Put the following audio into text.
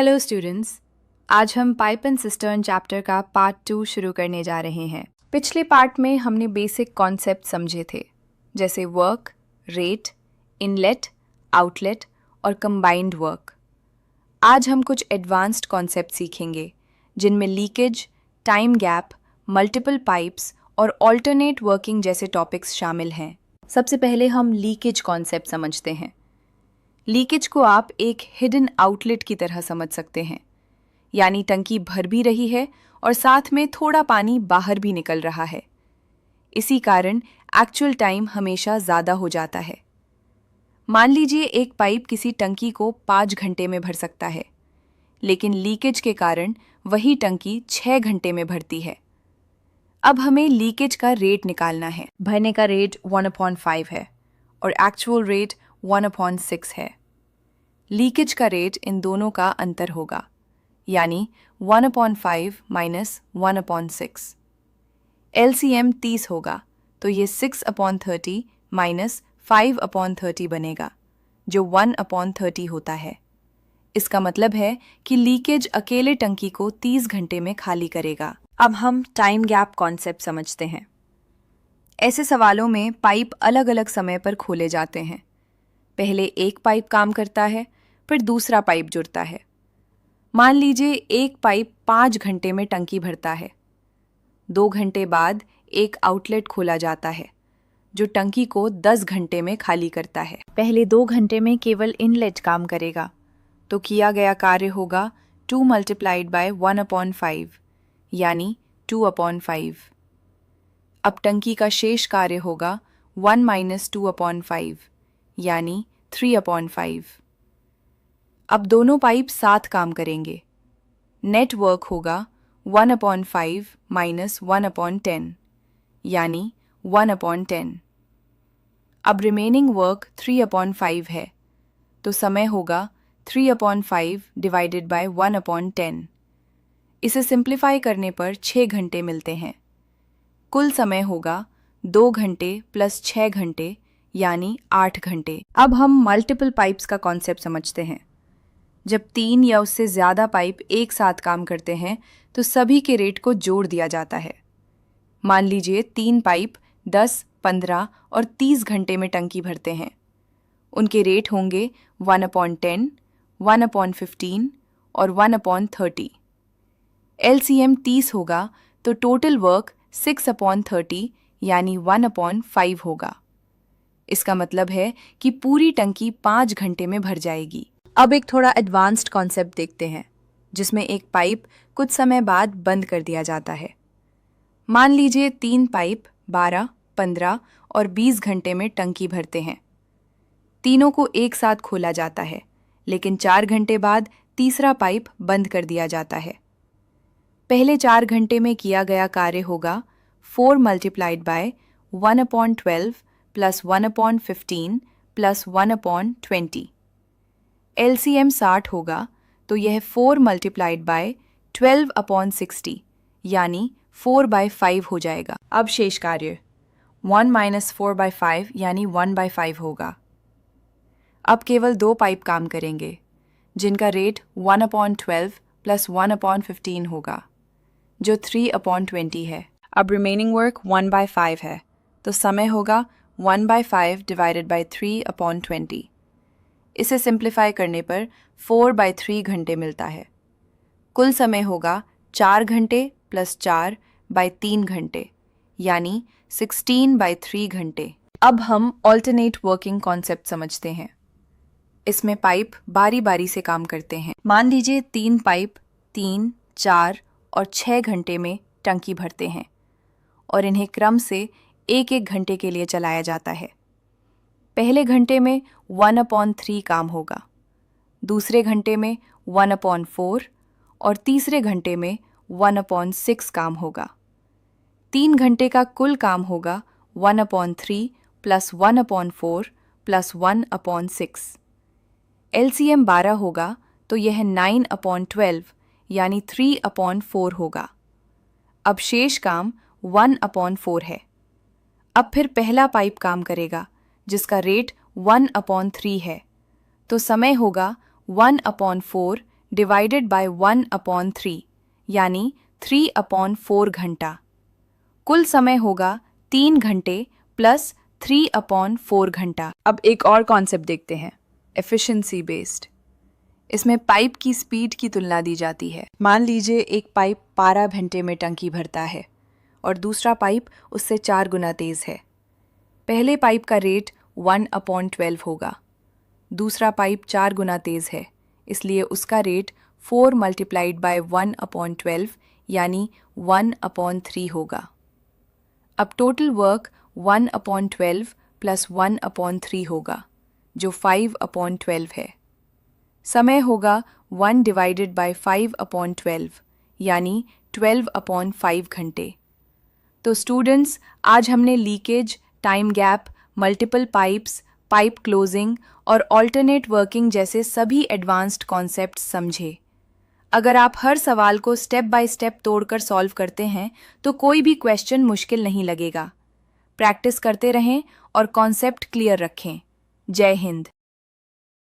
Hello students, आज हम pipe and cistern chapter का पार्ट 2 शुरू करने जा रहे हैं। पिछले पार्ट में हमने बेसिक कॉन्सेप्ट समझे थे, जैसे वर्क, रेट, इनलेट, आउटलेट और कंबाइंड वर्क। आज हम कुछ एडवांस्ड कॉन्सेप्ट सीखेंगे, जिनमें leakage, time gap, multiple pipes और ऑल्टरनेट वर्किंग जैसे टॉपिक्स शामिल हैं। सबसे पहले हम लीकेज कॉन्सेप्ट समझते हैं। लीकेज को आप एक हिडन आउटलेट की तरह समझ सकते हैं, यानी टंकी भर भी रही है और साथ में थोड़ा पानी बाहर भी निकल रहा है। इसी कारण एक्चुअल टाइम हमेशा ज़्यादा हो जाता है। मान लीजिए एक पाइप किसी टंकी को 5 घंटे में भर सकता है, लेकिन लीकेज के कारण वही टंकी 6 घंटे में भरती है। अब हमें लीकेज का रेट निकालना है। भरने का रेट 1/5 है और एक्चुअल रेट 1/6 है। लीकेज का रेट इन दोनों का अंतर होगा, यानी 1/5 माइनस 1/6। LCM 30 होगा, तो ये 6/30 माइनस 5/30 बनेगा, जो 1/30 होता है। इसका मतलब है कि लीकेज अकेले टंकी को 30 घंटे में खाली करेगा। अब हम टाइम गैप कॉन्सेप्ट समझते हैं। ऐसे सवालों में पाइप अलग अलग समय पर खोले जाते हैं। पहले एक पाइप काम करता है, फिर दूसरा पाइप जुड़ता है। मान लीजिए एक पाइप 5 घंटे में टंकी भरता है। 2 घंटे बाद एक आउटलेट खोला जाता है, जो टंकी को 10 घंटे में खाली करता है। पहले 2 घंटे में केवल इनलेट काम करेगा, तो किया गया कार्य होगा 2 मल्टीप्लाइड बाय 1/5, यानी 2/5। अब टंकी का शेष कार्य होगा 1 माइनस 2/5, यानी 3/5। अब दोनों पाइप साथ काम करेंगे। नेट वर्क होगा 1/5 माइनस 1/10, यानी 1/10। अब रिमेनिंग वर्क 3/5 है, तो समय होगा 3/5 डिवाइडेड बाय 1/10। इसे सिंप्लीफाई करने पर 6 घंटे मिलते हैं। कुल समय होगा 2 घंटे प्लस 6 घंटे, यानी 8 घंटे। अब हम मल्टीपल पाइप्स का कॉन्सेप्ट समझते हैं। जब 3 या उससे ज़्यादा पाइप एक साथ काम करते हैं, तो सभी के रेट को जोड़ दिया जाता है। मान लीजिए 3 पाइप 10, 15 और 30 घंटे में टंकी भरते हैं। उनके रेट होंगे 1/10, 1/15 और 1/30। LCM 30 होगा, तो टोटल वर्क 6/30 यानी 1/5 होगा। इसका मतलब है कि पूरी टंकी 5 घंटे में भर जाएगी। अब एक थोड़ा एडवांस्ड कॉन्सेप्ट देखते हैं, जिसमें एक पाइप कुछ समय बाद बंद कर दिया जाता है। मान लीजिए 3 पाइप 12, 15 और 20 घंटे में टंकी भरते हैं। तीनों को एक साथ खोला जाता है, लेकिन 4 घंटे बाद तीसरा पाइप बंद कर दिया जाता है। पहले 4 घंटे में किया गया कार्य होगा 4 multiplied by 1/12 plus 1/15 plus 1/20। LCM 60 होगा, तो यह 4 मल्टीप्लाइड बाय 12/60 यानी 4/5 हो जाएगा। अब शेष कार्य 1 माइनस 4/5 यानी 1/5 होगा। अब केवल 2 पाइप काम करेंगे, जिनका रेट 1/12 प्लस 1/15 होगा, जो 3/20 है। अब रिमेनिंग वर्क 1/5 है, तो समय होगा 1/5 डिवाइडेड बाय 3/20। इसे सिंप्लीफाई करने पर 4/3 घंटे मिलता है। कुल समय होगा 4 घंटे प्लस 4/3 घंटे, यानी 16/3 घंटे। अब हम ऑल्टरनेट वर्किंग कॉन्सेप्ट समझते हैं। इसमें पाइप बारी बारी से काम करते हैं। मान लीजिए 3 पाइप 3, 4 और 6 घंटे में टंकी भरते हैं और इन्हें क्रम से 1-1 घंटे के लिए चलाया जाता है। पहले घंटे में 1/3 काम होगा, दूसरे घंटे में 1/4 और तीसरे घंटे में 1/6 काम होगा। 3 घंटे का कुल काम होगा 1/3 प्लस 1/4 प्लस 1/6। LCM 12 होगा, तो यह 9/12 यानी 3/4 होगा। अब शेष काम 1/4 है। अब फिर पहला पाइप काम करेगा, जिसका रेट 1/3 है, तो समय होगा 1/4 डिवाइडेड बाय 1/3 यानी 3/4 घंटा। कुल समय होगा 3 घंटे प्लस 3/4 घंटा। अब एक और कॉन्सेप्ट देखते हैं, एफिशिएंसी बेस्ड। इसमें पाइप की स्पीड की तुलना दी जाती है। मान लीजिए एक पाइप 12 घंटे में टंकी भरता है और दूसरा पाइप उससे 4 गुना तेज है। पहले पाइप का रेट 1/12 होगा, दूसरा पाइप 4 गुना तेज है, इसलिए उसका रेट 4 मल्टीप्लाइड बाय 1/12 यानी 1/3 होगा। अब टोटल वर्क 1/12 प्लस 1/3 होगा, जो 5/12 है। समय होगा 1 डिवाइडेड बाय 5/12 यानी 12/5 घंटे। तो स्टूडेंट्स, आज हमने leakage, time gap, multiple pipes, pipe closing और ऑल्टरनेट वर्किंग जैसे सभी एडवांस्ड कॉन्सेप्ट्स समझे। अगर आप हर सवाल को स्टेप बाय स्टेप तोड़कर सॉल्व करते हैं तो कोई भी क्वेश्चन मुश्किल नहीं लगेगा। प्रैक्टिस करते रहें और कॉन्सेप्ट क्लियर रखें। जय हिंद।